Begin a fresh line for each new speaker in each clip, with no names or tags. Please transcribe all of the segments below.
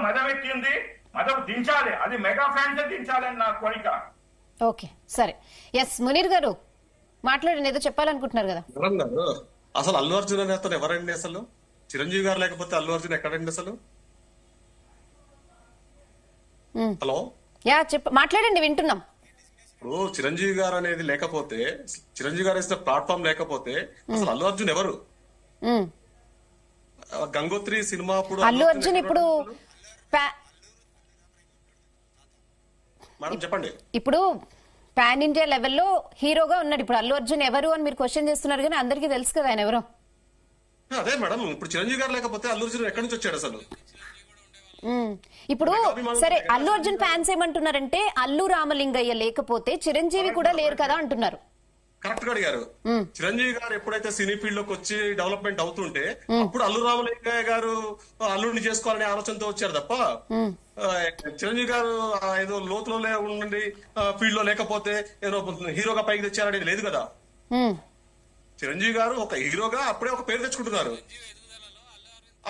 మదం ఎక్కింది, మదం దించాలి, అది మెగా ఫ్యాన్స్ దించాలి అని నా కోరిక.
ఓకే సరే, ఎస్ మునీర్ గారు మాట్లాడండి, ఏదో చెప్పాలనుకుంటున్నారు కదా.
అసలు అల్లు అర్జున్ అనే అతను ఎవరండి? అసలు చిరంజీవి గారు లేకపోతే అల్లు అర్జున్ ఎక్కడండి అసలు? హలో,
యా మాట్లాడండి, వింటున్నాం.
ఇప్పుడు చిరంజీవి గారు అనేది లేకపోతే, చిరంజీవి గారు వేసిన ప్లాట్ఫామ్ లేకపోతే అసలు అల్లు అర్జున్ ఎవరు? గంగోత్రి సినిమా అప్పుడు
అల్లు అర్జున్ ఇప్పుడు
మేడం చెప్పండి.
ఇప్పుడు పాన్ ఇండియా లెవెల్లో హీరోగా ఉన్నాడు. ఇప్పుడు అల్లు అర్జున్ ఎవరు అని మీరు క్వశ్చన్ చేస్తున్నారు, కానీ అందరికీ తెలుసు కదా ఆయన ఎవరో.
అదే మేడం, ఇప్పుడు చిరంజీవి గారు లేకపోతే అల్లు అర్జున్ ఎక్కడి నుంచి వచ్చాడు అసలు?
ఇప్పుడు సరే, అల్లు అర్జున్ ఫ్యాన్స్ ఏమంటున్నారంటే అల్లు రామలింగయ్య లేకపోతే చిరంజీవి కూడా లేరు కదా అంటున్నారు.
కరెక్ట్ గా అడిగారు. చిరంజీవి గారు ఎప్పుడైతే సినీ ఫీల్డ్ లోకి వచ్చి డెవలప్మెంట్ అవుతుంటే అప్పుడు అల్లు రామలింగయ్య గారు అల్లుడిని చేసుకోవాలనే ఆలోచనతో వచ్చారు తప్ప చిరంజీవి గారు ఏదో లోతులో ఉండి ఫీల్డ్ లో లేకపోతే ఏదో హీరోగా పైకి తెచ్చారనేది లేదు కదా. చిరంజీవి గారు ఒక హీరోగా అప్పుడే ఒక పేరు తెచ్చుకుంటున్నారు.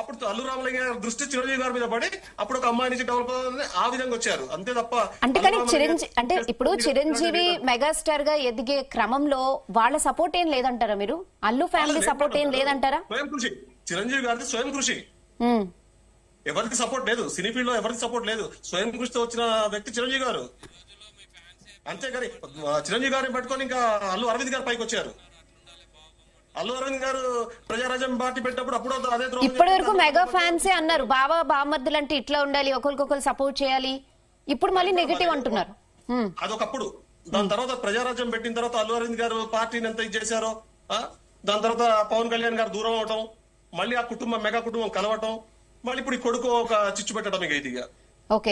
అప్పుడు అల్లు రామలింగ దృష్టి చిరంజీవి గారి మీద పడి అప్పుడు ఒక అమ్మాయి నుంచి డెవలప్ ఆ విధంగా వచ్చారు, అంతే తప్ప.
అంటే కానీ అంటే ఇప్పుడు చిరంజీవి మెగాస్టార్ గా ఎదిగే క్రమంలో వాళ్ళ సపోర్ట్ ఏం లేదంటారా మీరు? అల్లు ఫ్యామిలీ సపోర్ట్ ఏం లేదంటారా?
స్వయం కృషి, చిరంజీవి గారిది స్వయం కృషి. ఎవరికి సపోర్ట్ లేదు, సినీ ఫీల్డ్ లో ఎవరికి సపోర్ట్ లేదు. స్వయం కృషితో వచ్చిన వ్యక్తి చిరంజీవి గారు. అంతేగాని చిరంజీవి గారిని పట్టుకొని ఇంకా అల్లు అరవింద్ గారు పైకి వచ్చారు. అల్లు అరవింద్ గారు ప్రజారాజ్యం పార్టీ పెట్టినప్పుడు అప్పుడు అదే
ఇప్పటి వరకు మెగా ఫ్యాన్సే అన్నారు, బాబా బామర్దులు అంటే ఇట్లా ఉండాలి, ఒకరికొకరు సపోర్ట్ చేయాలి. ఇప్పుడు మళ్ళీ నెగటివ్ అంటున్నారు.
అదొకప్పుడు. దాని తర్వాత ప్రజారాజ్యం పెట్టిన తర్వాత అల్లు అరవింద్ గారు పార్టీని ఎంత ఇచ్చేశారో, దాని తర్వాత పవన్ కళ్యాణ్ గారు దూరం అవటం, మళ్ళీ ఆ కుటుంబం మెగా కుటుంబం కలవటం, మళ్ళీ ఇప్పుడు ఈ కొడుకు ఒక చిచ్చు పెట్టడం. ఇక ఇది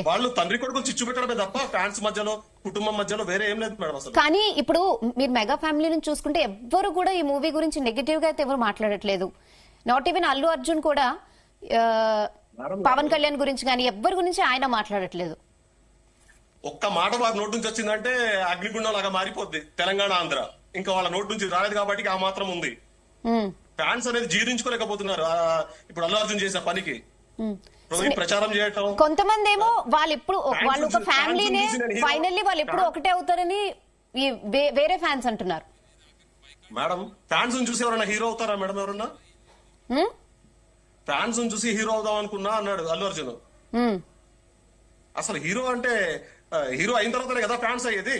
వాళ్ళు తండ్రి కొడుకులు చిచ్చు పెట్టడమే తప్ప ఫ్యాన్స్ మధ్యలో కుటుంబం మధ్యలో వేరే ఏం లేదు మేడం అసలు.
కానీ ఇప్పుడు మీరు మెగా ఫ్యామిలీ నుంచి చూసుకుంటే ఎవ్వరు కూడా ఈ మూవీ గురించి నెగటివ్ గా అయితే ఎవరు మాట్లాడట్లేదు. నాట్ ఈవెన్ అల్లు అర్జున్ కూడా పవన్ కళ్యాణ్ గురించి కానీ ఎవ్వరి గురించి ఆయన మాట్లాడట్లేదు.
ఒక్క మాట వారి నోటి నుంచి వచ్చిందంటే అగ్నిగుండం లాగా మారిపోద్ది తెలంగాణ ఆంధ్ర. ఇంకా వాళ్ళ నోటి నుంచి రాలేదు కాబట్టి ఆ మాత్రం ఉంది. ఫ్యాన్స్ అనేది జీర్ణించుకోలేకపోతున్నారు ఇప్పుడు అల్లు అర్జున్ చేసిన పనికి. ప్రచారం చేయటం,
కొంతమంది ఏమో వాళ్ళు ఒక ఫ్యామిలీనే ఫైనల్లీ వాళ్ళు ఎప్పుడు ఒకటే అవుతారని వేరే ఫ్యాన్స్ అంటున్నారు.
మేడం ఫ్యాన్స్ చూసి ఎవరైనా హీరో అవుతారా మేడం? ఎవరన్నా ఫ్యాన్స్ చూసి హీరో అవుదాం అనుకున్నా అన్నాడు అల్లు అర్జున్. అసలు హీరో అంటే హీరో అయిన తర్వాతనే కదా ఫ్యాన్స్ అయ్యేది.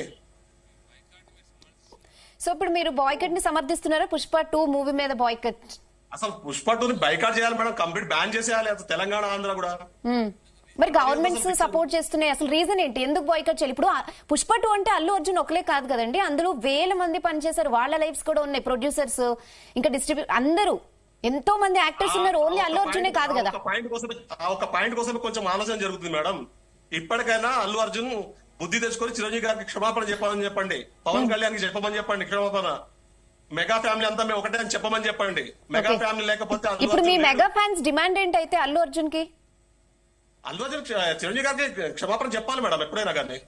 సో ఇప్పుడు మీరు బాయ్కట్ ని సమర్థిస్తున్నారా? పుష్ప 2 మూవీ మీద బాయ్కట్.
అసలు పుష్ప 2 బైకాట్ చేయాలి మేడం, కంప్లీట్ బ్యాన్ చేసేయాలి తెలంగాణ ఆంధ్ర కూడా.
మరి గవర్నమెంట్స్ సపోర్ట్ చేస్తున్నాయి, అసలు రీజన్ ఏంటి, ఎందుకు బాయ్కట్ చేయాలి? ఇప్పుడు పుష్ప 2 అంటే అల్లు అర్జున్ ఒకలే కాదు కదండి, అందులో వేల మంది పనిచేశారు, వాళ్ళ లైఫ్స్ కూడా ఉన్నాయి, ప్రొడ్యూసర్స్ ఇంకా అందరూ ఎంతో మంది యాక్టర్స్ ఉన్నారు, ఓన్లీ అల్లు అర్జునే కాదు కదా.
ఒక పాయింట్ కోసం కొంచెం ఆలోచన జరుగుతుంది మేడం. ఇప్పటికైనా అల్లు అర్జున్ బుద్ధి తెచ్చుకొని చిరంజీవి గారికి క్షమాపణ చెప్పాలని చెప్పండి, పవన్ కళ్యాణ్ కి చెప్పమని చెప్పండి క్షమాపణ. మెగా ఫ్యామిలీ అంతా మేము ఒకటే అని చెప్పమని చెప్పండి. మెగా ఫ్యామిలీ లేకపోతే
ఇప్పుడు మీ మెగా ఫ్యాన్స్ డిమాండ్ ఏంటైతే అల్లు అర్జున్ కి?
అల్లు అర్జున్ చిరంజీవి గారికి క్షమాపణ చెప్పాలి మేడం ఎప్పుడైనా కానీ.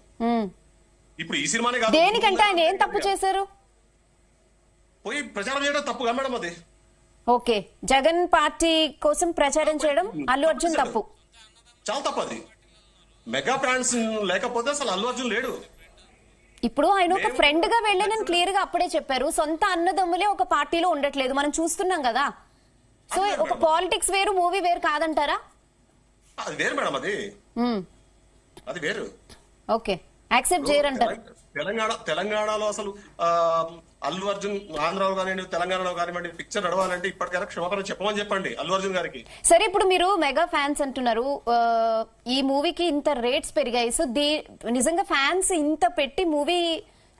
ఇప్పుడు ఈ సినిమానే కాదు,
దేనికంటే ఆయన ఏం తప్పు చేశారు?
పోయి ప్రచారం చేయడం తప్పుగా మేడం అది.
ఓకే, జగన్ పార్టీ కోసం ప్రచారం చేయడం అల్లు అర్జున్ తప్పు,
చాలా తప్పు అది. మెగా ఫ్యాన్స్ లేకపోతే అసలు అల్లు అర్జున్ లేడు.
ఇప్పుడు ఆయన ఒక ఫ్రెండ్ గా వెళ్ళానని క్లియర్ గా అప్పుడే చెప్పారు. సొంత అన్నదమ్ములే ఒక పార్టీలో ఉండట్లేదు, మనం చూస్తున్నాం కదా. సో ఒక పాలిటిక్స్ వేరు, మూవీ వేరు కాదంటారా?
అది వేరు మేడం, అది వేరు.
ఓకే, యాక్సెప్ట్ చేయరంటారు.
తెలంగాణలో అసలు అల్లు అర్జున్ ఆంధ్రాలో కానివ్వండి తెలంగాణలో కానివ్వండి పిక్చర్ నడవాలంటే ఇప్పటికైనా క్షమాపణ చెప్పమని చెప్పండి అల్లు అర్జున్ గారికి.
సరే, ఇప్పుడు మీరు మెగా ఫ్యాన్స్ అంటున్నారు, ఈ మూవీకి ఇంత రేట్స్ పెరిగాయి, సో నిజంగా ఫ్యాన్స్ ఇంత పెట్టి మూవీ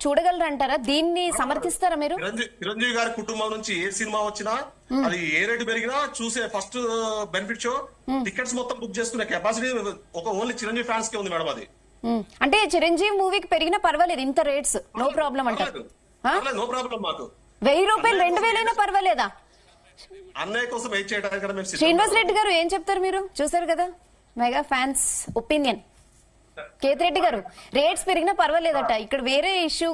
చూడగలరంటారా? దీన్ని సమర్థిస్తారా మీరు?
చిరంజీవి గారి కుటుంబం నుంచి ఏ సినిమా వచ్చినా అది ఏ రేటు పెరిగినా చూసే ఫస్ట్ బెనిఫిట్ షో టికెట్స్ మొత్తం బుక్ చేసుకునే కెపాసిటీ ఒక ఓన్లీ చిరంజీవి ఫ్యాన్స్ కే ఉంది మేడం. అది
అంటే చిరంజీవి మూవీకి పెరిగినా పర్వాలేదు, ఇంత రేట్స్ నో ప్రాబ్లం అంటారు.
నో ప్రాబ్లం మాకు
1000 రూపాయలు 2000 అయినా పర్వాలేదా?
అన్నయ్య కోసం వెయిట్ చేయడానికి.
శ్రీనివాస్ రెడ్డి గారు ఏం చెప్తారు? మీరు చూసారు కదా మెగా ఫ్యాన్స్ ఒపీనియన్. కేతిరెడ్డి గారు రేట్స్ పెరిగినా పర్వాలేదట, ఇక్కడ వేరే ఇష్యూ